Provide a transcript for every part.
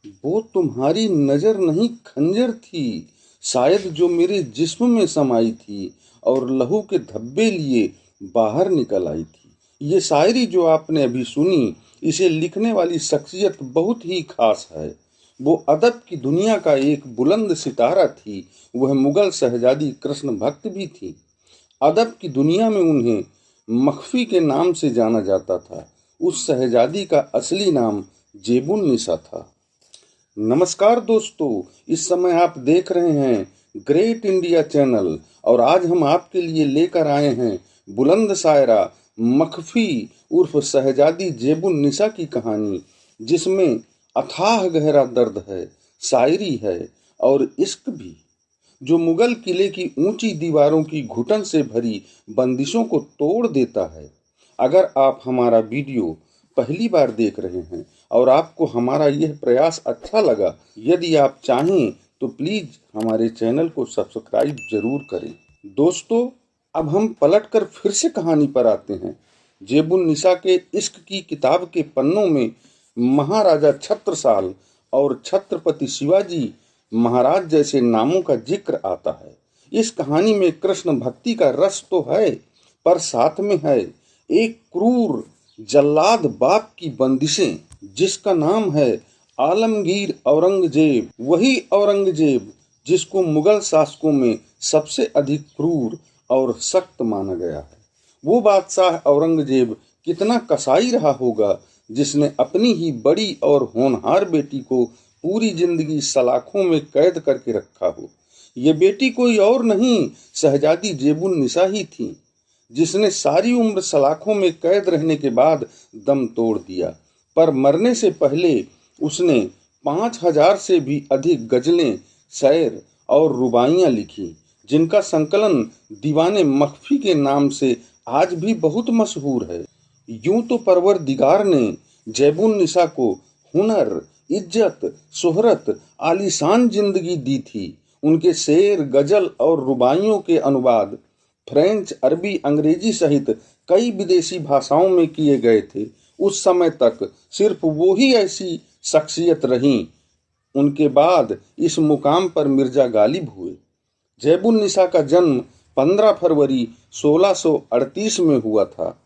वो तुम्हारी नजर नहीं खंजर थी, शायद जो मेरे जिस्म में समाई थी और लहू के धब्बे लिए बाहर निकल आई थी। ये शायरी जो आपने अभी सुनी, इसे लिखने वाली शख्सियत बहुत ही खास है। वो अदब की दुनिया का एक बुलंद सितारा थी। वह मुगल शहजादी कृष्ण भक्त भी थी। अदब की दुनिया में उन्हें मखफी के नाम से जाना जाता था। उस शहजादी का असली नाम जेबुन निसा था। नमस्कार दोस्तों, इस समय आप देख रहे हैं ग्रेट इंडिया चैनल और आज हम आपके लिए लेकर आए हैं बुलंद शायरा मखफी उर्फ शहजादी जेबुन निसा की कहानी, जिसमें अथाह गहरा दर्द है, शायरी है और इश्क भी, जो मुगल किले की ऊंची दीवारों की घुटन से भरी बंदिशों को तोड़ देता है। अगर आप हमारा वीडियो पहली बार देख रहे हैं और आपको हमारा यह प्रयास अच्छा लगा, यदि आप चाहें तो प्लीज हमारे चैनल को सब्सक्राइब जरूर करें। दोस्तों, अब हम पलटकर फिर से कहानी पर आते हैं। जेबुन निसा के इश्क की किताब के पन्नों में महाराजा छत्रसाल और छत्रपति शिवाजी महाराज जैसे नामों का जिक्र आता है। इस कहानी में कृष्ण भक्ति का रस तो है, पर साथ में है एक क्रूर जल्लाद बाप की बंदिशें, जिसका नाम है आलमगीर औरंगजेब। वही औरंगजेब जिसको मुगल शासकों में सबसे अधिक क्रूर और सख्त माना गया है। वो बादशाह औरंगजेब कितना कसाई रहा होगा, जिसने अपनी ही बड़ी और होनहार बेटी को पूरी जिंदगी सलाखों में कैद करके रखा हो। ये बेटी कोई और नहीं, शहजादी जेबुन निसा ही थी, जिसने सारी उम्र सलाखों में कैद रहने के बाद दम तोड़ दिया। पर मरने से पहले उसने 5,000 से भी अधिक गजलें, शेर और रुबाइयां लिखी, जिनका संकलन दीवाने मखफी के नाम से आज भी बहुत मशहूर है। यूं तो परवरदिगार ने जेबुन निसा को हुनर, इज्जत, शोहरत, आलीशान जिंदगी दी थी। उनके शेर, गजल और रुबाइयों के अनुवाद फ्रेंच, अरबी, अंग्रेजी सहित कई विदेशी भाषाओं में किए गए थे। उस समय तक सिर्फ वो ही ऐसी शख्सियत रहीं। उनके बाद इस मुकाम पर मिर्जा गालिब हुए। जेबुन निसा का जन्म 15 फरवरी 1638 में हुआ था।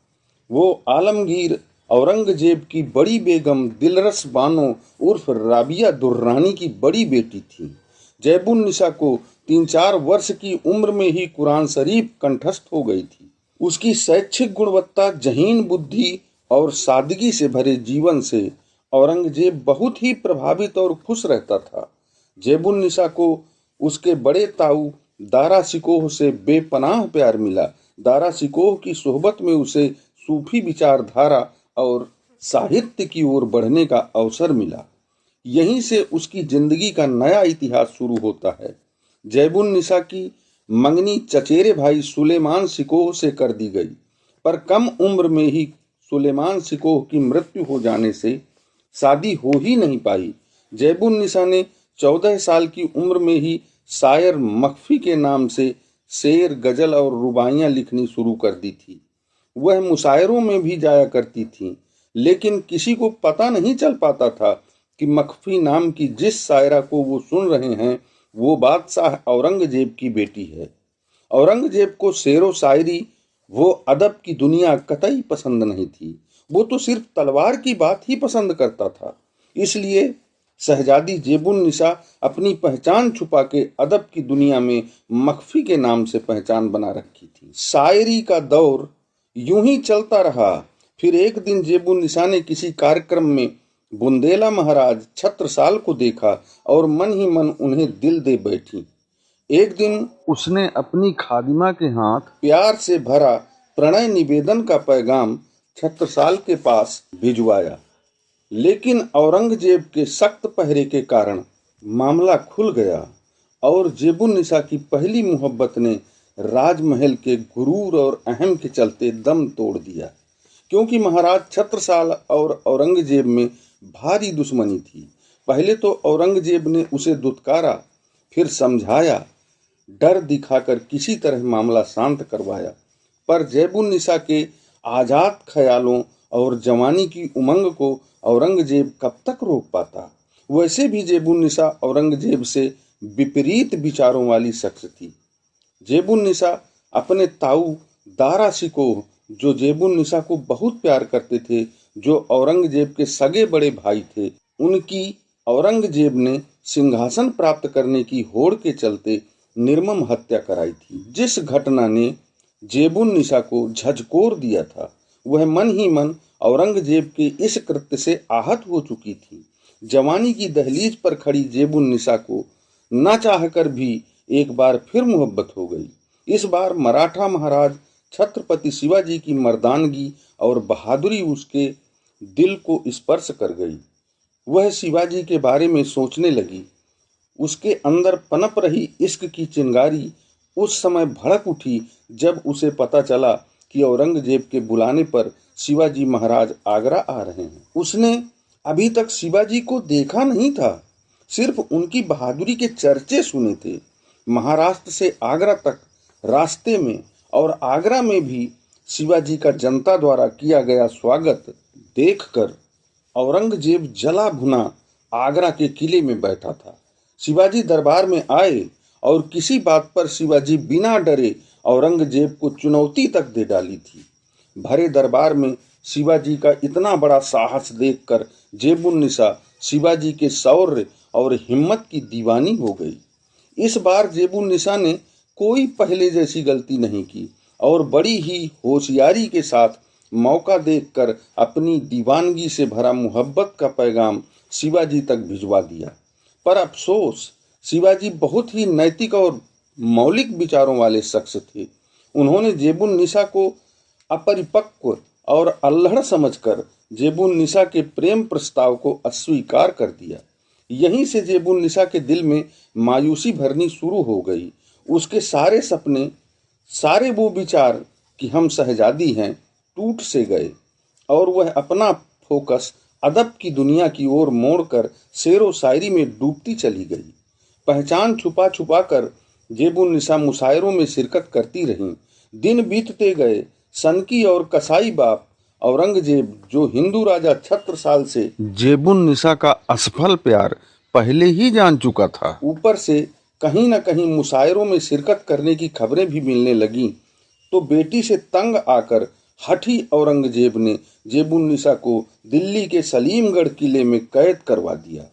वो आलमगीर औरंगजेब की बड़ी बेगम दिलरस बानो उर्फ राबिया दुर्रानी की बड़ी बेटी थी। जेबुन निसा को 3-4 वर्ष की उम्र में ही कुरान शरीफ कंठस्थ हो गई थी। उसकी शैक्षिक गुणवत्ता, जहीन बुद्धि और सादगी से भरे जीवन से औरंगजेब बहुत ही प्रभावित और खुश रहता था। जेबुन निसा को उसके बड़े ताऊ दारा शिकोह से बेपनाह प्यार मिला। दारा शिकोह की सोहबत में उसे सूफी विचारधारा और साहित्य की ओर बढ़ने का अवसर मिला। यहीं से उसकी जिंदगी का नया इतिहास शुरू होता है। जेबुन निसा की मंगनी चचेरे भाई सुलेमान शिकोह से कर दी गई, पर कम उम्र में ही सुलेमान शिकोह की मृत्यु हो जाने से शादी हो ही नहीं पाई। जेबुन निसा ने 14 साल की उम्र में ही शायर मखफी के नाम से शेर, गजल और रुबाइयां लिखनी शुरू कर दी थी। वह मुशायरों में भी जाया करती थी, लेकिन किसी को पता नहीं चल पाता था कि मखफी नाम की जिस शायरा को वो सुन रहे हैं, वो बादशाह औरंगजेब की बेटी है। औरंगजेब को शेरो शायरी, वो अदब की दुनिया कतई पसंद नहीं थी। वो तो सिर्फ तलवार की बात ही पसंद करता था। इसलिए शहजादी जेबुन निसा अपनी पहचान छुपा के अदब की दुनिया में मखफी के नाम से पहचान बना रखी थी। शायरी का दौर यूं ही चलता रहा। फिर एक दिन जेबुन निसा ने किसी कार्यक्रम में बुंदेला महाराज छत्रसाल को देखा और मन ही मन उन्हें दिल दे बैठी। एक दिन उसने अपनी खादिमा के हाथ प्यार से भरा प्रणय निवेदन का पैगाम छत्रसाल के पास भिजवाया, लेकिन औरंगजेब के सख्त पहरे के कारण मामला खुल गया और जेबुन निसा की पहली मोहब्बत ने राजमहल के गुरूर और अहम के चलते दम तोड़ दिया। क्योंकि महाराज छत्रसाल और औरंगजेब में भारी दुश्मनी थी। पहले तो औरंगजेब ने उसे दुत्कारा, फिर समझाया, डर दिखाकर किसी तरह मामला शांत करवाया। पर जेबुन निसा के आजाद ख्यालों और जवानी की उमंग को औरंगजेब कब तक रोक पाता। वैसे भी जेबुन्निसा औरंगजेब से विपरीत विचारों वाली शख्स थी। जेबुन्निसा अपने ताऊ दारा शिकोह, जो जेबुन्निसा को बहुत प्यार करते थे, जो औरंगजेब के सगे बड़े भाई थे, उनकी औरंगजेब ने सिंहासन प्राप्त करने की होड़ के चलते निर्मम हत्या कराई थी। जिस घटना ने जेबुन्निसा को झकझोर दिया था, वह मन ही मन औरंगजेब के इस कृत्य से आहत हो चुकी थी। जवानी की दहलीज पर खड़ी जेबुन्निसा को न चाहकर भी एक बार फिर मोहब्बत हो गई। इस बार मराठा महाराज छत्रपति शिवाजी की मर्दानगी और बहादुरी उसके दिल को स्पर्श कर गई। वह शिवाजी के बारे में सोचने लगी। उसके अंदर पनप रही इश्क की चिंगारी उस समय भड़क उठी जब उसे पता चला कि औरंगजेब के बुलाने पर शिवाजी महाराज आगरा आ रहे हैं। उसने अभी तक शिवाजी को देखा नहीं था, सिर्फ उनकी बहादुरी के चर्चे सुने थे। महाराष्ट्र से आगरा तक रास्ते में और आगरा में भी शिवाजी का जनता द्वारा किया गया स्वागत देखकर औरंगजेब जला भुना आगरा के किले में बैठा था। शिवाजी दरबार में आए और किसी बात पर शिवाजी बिना डरे औरंगजेब को चुनौती तक दे डाली थी। भरे दरबार में शिवाजी का इतना बड़ा साहस देखकर जेबुन्निसा शिवाजी के शौर्य और हिम्मत की दीवानी हो गई। इस बार जेबुन्निसा ने कोई पहले जैसी गलती नहीं की और बड़ी ही होशियारी के साथ मौका देखकर अपनी दीवानगी से भरा मोहब्बत का पैगाम शिवाजी तक भिजवा दिया। पर अफसोस, शिवाजी बहुत ही नैतिक और मौलिक विचारों वाले शख्स थे। उन्होंने जेबुन्निसा को अपरिपक्व और अल्हड़ समझकर जेबुन्निसा के प्रेम प्रस्ताव को अस्वीकार कर दिया। यहीं से जेबुन्निसा के दिल में मायूसी भरनी शुरू हो गई। उसके सारे सपने, सारे वो विचार कि हम शहजादी हैं, टूट से गए और वह अपना फोकस अदब की दुनिया की ओर मोड़कर शेरो शायरी में डूबती चली गई। पहचान छुपा छुपा कर जेबुन्निसा मुशायरों में शिरकत करती रहीं। दिन बीतते गए। सनकी और कसाई बाप औरंगजेब, जो हिंदू राजा छत्रसाल से जेबुन्निसा का असफल प्यार पहले ही जान चुका था, ऊपर से कहीं न कहीं मुशायरों में शिरकत करने की खबरें भी मिलने लगीं, तो बेटी से तंग आकर हठी औरंगजेब ने जेबुन्निसा को दिल्ली के सलीमगढ़ किले में कैद करवा दिया।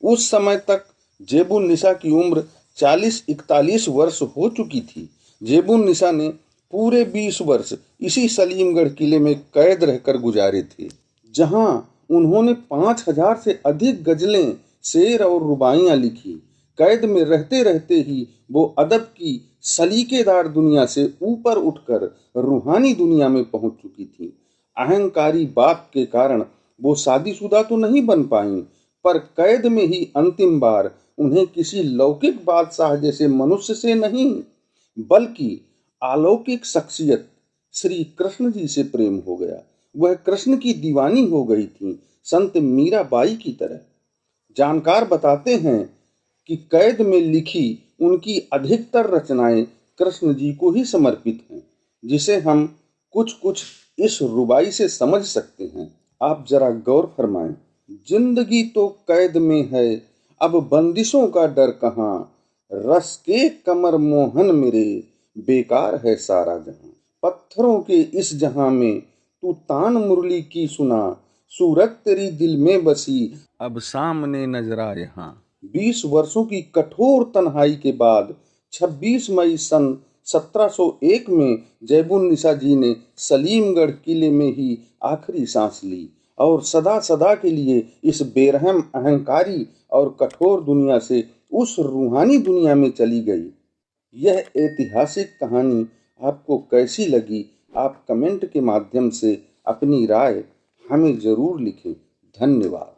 उस समय तक जेबुन्निसा की उम्र 40-41 वर्ष हो चुकी थी। जेबुन्निसा ने पूरे 20 वर्ष इसी सलीमगढ़ किले में कैद रहकर गुजारे थे, जहां उन्होंने 5000 से अधिक गजलें, शेर और रुबाइयां लिखी। कैद में रहते रहते ही वो अदब की सलीकेदार दुनिया से ऊपर उठकर रूहानी दुनिया में पहुंच चुकी थी। अहंकारी बाप के कारण वो शादीशुदा तो नहीं बन पाईं, पर कैद में ही अंतिम बार उन्हें किसी लौकिक बादशाह जैसे मनुष्य से नहीं, बल्कि अलौकिक शख्सियत श्री कृष्ण जी से प्रेम हो गया। वह कृष्ण की दीवानी हो गई थी, संत मीराबाई की तरह। जानकार बताते हैं कि कैद में लिखी उनकी अधिकतर रचनाएं कृष्ण जी को ही समर्पित हैं, जिसे हम कुछ कुछ इस रुबाई से समझ सकते हैं। आप जरा गौर फरमाएं। जिंदगी तो कैद में है, अब बंदिशों का डर कहाँ, रस के कमर मोहन मेरे, बेकार है सारा जहां। पत्थरों के इस जहां में तू तान मुरली की सुना, सूरत तेरी दिल में बसी, अब सामने नजरा यहाँ। 20 वर्षों की कठोर तन्हाई के बाद 26 मई सन 1701 में जेबुन्निसा जी ने सलीमगढ़ किले में ही आखिरी सांस ली और सदा सदा के लिए इस बेरहम, अहंकारी और कठोर दुनिया से उस रूहानी दुनिया में चली गई। यह ऐतिहासिक कहानी आपको कैसी लगी? आप कमेंट के माध्यम से अपनी राय हमें जरूर लिखें। धन्यवाद।